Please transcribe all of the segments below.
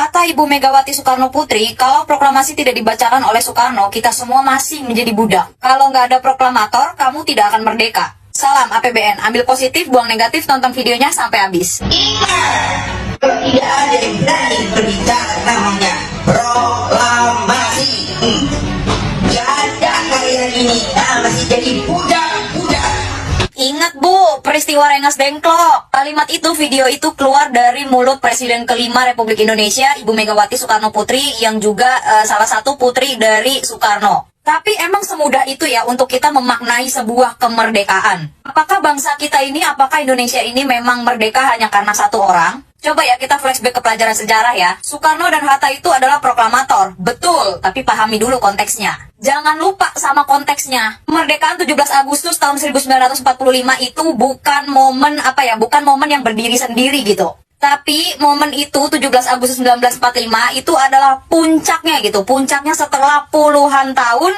Kata Ibu Megawati Soekarno Putri, kalau proklamasi tidak dibacakan oleh Soekarno, kita semua masih menjadi budak. Kalau nggak ada proklamator, kamu tidak akan merdeka. Salam APBN, ambil positif, buang negatif, tonton videonya sampai habis. Ingat, tidak ada yang berani berbicara namanya proklamasi. Janda kalian ini masih jadi budak-budak. Ingat Bu, peristiwa Rengas Dengklok. Kalimat itu, video itu keluar dari mulut Presiden kelima Republik Indonesia, Ibu Megawati Soekarno Putri, yang juga salah satu putri dari Soekarno. Tapi emang semudah itu ya untuk kita memaknai sebuah kemerdekaan. Apakah bangsa kita ini, apakah Indonesia ini memang merdeka hanya karena satu orang? Coba ya kita flashback ke pelajaran sejarah ya. Soekarno dan Hatta itu adalah proklamator. Betul, tapi pahami dulu konteksnya. Jangan lupa sama konteksnya. Kemerdekaan 17 Agustus tahun 1945 itu bukan momen bukan momen yang berdiri sendiri gitu. Tapi momen itu 17 Agustus 1945 itu adalah puncaknya gitu. Puncaknya setelah puluhan tahun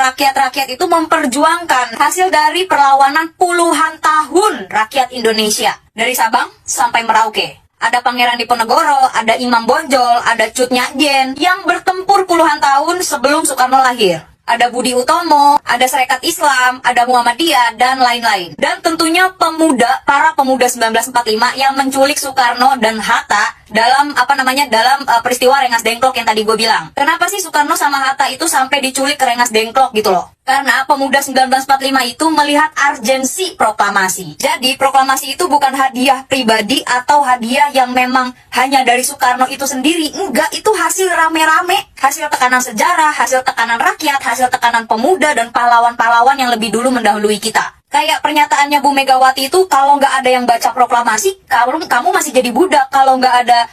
rakyat-rakyat itu memperjuangkan hasil dari perlawanan puluhan tahun rakyat Indonesia. Dari Sabang sampai Merauke. Ada Pangeran Diponegoro, ada Imam Bonjol, ada Cut Nyak yang bertempur puluhan tahun sebelum Soekarno lahir. Ada Budi Utomo, ada Serikat Islam, ada Muhammadiyah, dan lain-lain. Dan tentunya para pemuda 1945 yang menculik Soekarno dan Hatta dalam peristiwa Rengas Dengklok yang tadi gue bilang. Kenapa sih Soekarno sama Hatta itu sampai diculik ke Rengas Dengklok gitu loh? Karena pemuda 1945 itu melihat urgensi proklamasi. Jadi proklamasi itu bukan hadiah pribadi atau hadiah yang memang hanya dari Soekarno itu sendiri. Enggak, itu hasil rame-rame. Hasil tekanan sejarah, hasil tekanan rakyat, hasil tekanan pemuda dan pahlawan-pahlawan yang lebih dulu mendahului kita. Kayak pernyataannya Bu Megawati itu, kalau nggak ada yang baca proklamasi, kamu masih jadi budak. Kalau nggak ada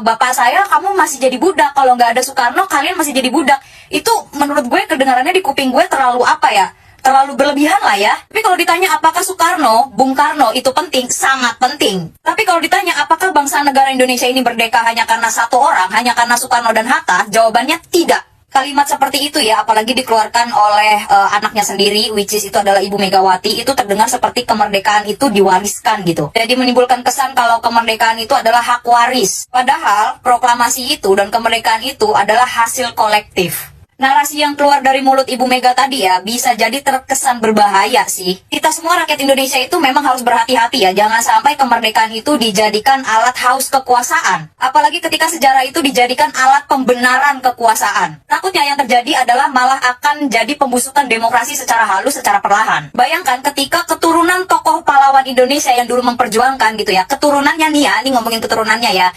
bapak saya, kamu masih jadi budak. Kalau nggak ada Soekarno, kalian masih jadi budak. Itu menurut gue kedengarannya di kuping gue terlalu terlalu berlebihan lah ya. Tapi kalau ditanya apakah Soekarno, Bung Karno itu penting, sangat penting. Tapi kalau ditanya apakah bangsa negara Indonesia ini merdeka hanya karena satu orang, hanya karena Soekarno dan Hatta, jawabannya tidak. Kalimat seperti itu ya, apalagi dikeluarkan oleh anaknya sendiri, which is itu adalah Ibu Megawati, itu terdengar seperti kemerdekaan itu diwariskan gitu. Jadi menimbulkan kesan kalau kemerdekaan itu adalah hak waris. Padahal proklamasi itu dan kemerdekaan itu adalah hasil kolektif. Narasi yang keluar dari mulut Ibu Mega tadi ya bisa jadi terkesan berbahaya sih. Kita semua rakyat Indonesia itu memang harus berhati-hati ya. Jangan sampai kemerdekaan itu dijadikan alat haus kekuasaan. Apalagi ketika sejarah itu dijadikan alat pembenaran kekuasaan. Takutnya yang terjadi adalah malah akan jadi pembusukan demokrasi secara halus, secara perlahan. Bayangkan ketika keturunan tokoh pahlawan Indonesia yang dulu memperjuangkan gitu ya. Keturunannya nih ya, ini ngomongin keturunannya ya.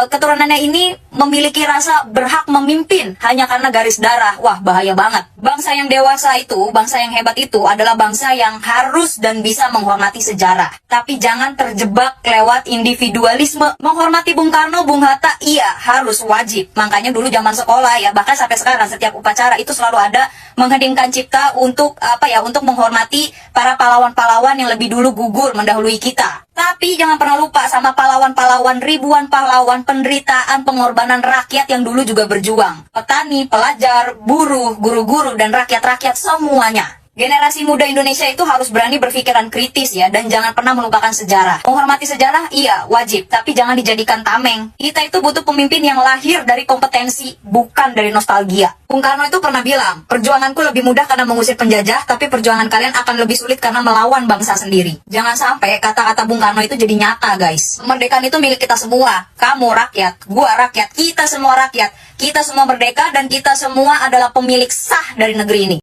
Keturunannya ini memiliki rasa berhak memimpin hanya karena garis darah. Wah, bahaya banget. Bangsa yang dewasa itu, bangsa yang hebat itu adalah bangsa yang harus dan bisa menghormati sejarah. Tapi jangan terjebak lewat individualisme. Menghormati Bung Karno, Bung Hatta, iya harus wajib. Makanya dulu zaman sekolah ya, bahkan sampai sekarang setiap upacara itu selalu ada mengheningkan cipta untuk untuk menghormati para pahlawan-pahlawan yang lebih dulu gugur mendahului kita. Tapi jangan pernah lupa sama pahlawan-pahlawan, ribuan pahlawan, penderitaan, pengorbanan rakyat yang dulu juga berjuang. Petani, pelajar, buruh, guru-guru, dan rakyat-rakyat semuanya. Generasi muda Indonesia itu harus berani berpikiran kritis ya, dan jangan pernah melupakan sejarah. Menghormati sejarah, iya, wajib, tapi jangan dijadikan tameng. Kita itu butuh pemimpin yang lahir dari kompetensi, bukan dari nostalgia. Bung Karno itu pernah bilang, perjuanganku lebih mudah karena mengusir penjajah, tapi perjuangan kalian akan lebih sulit karena melawan bangsa sendiri. Jangan sampai kata-kata Bung Karno itu jadi nyata, guys. Kemerdekaan itu milik kita semua. Kamu rakyat, gua rakyat, kita semua rakyat. Kita semua merdeka dan kita semua adalah pemilik sah dari negeri ini.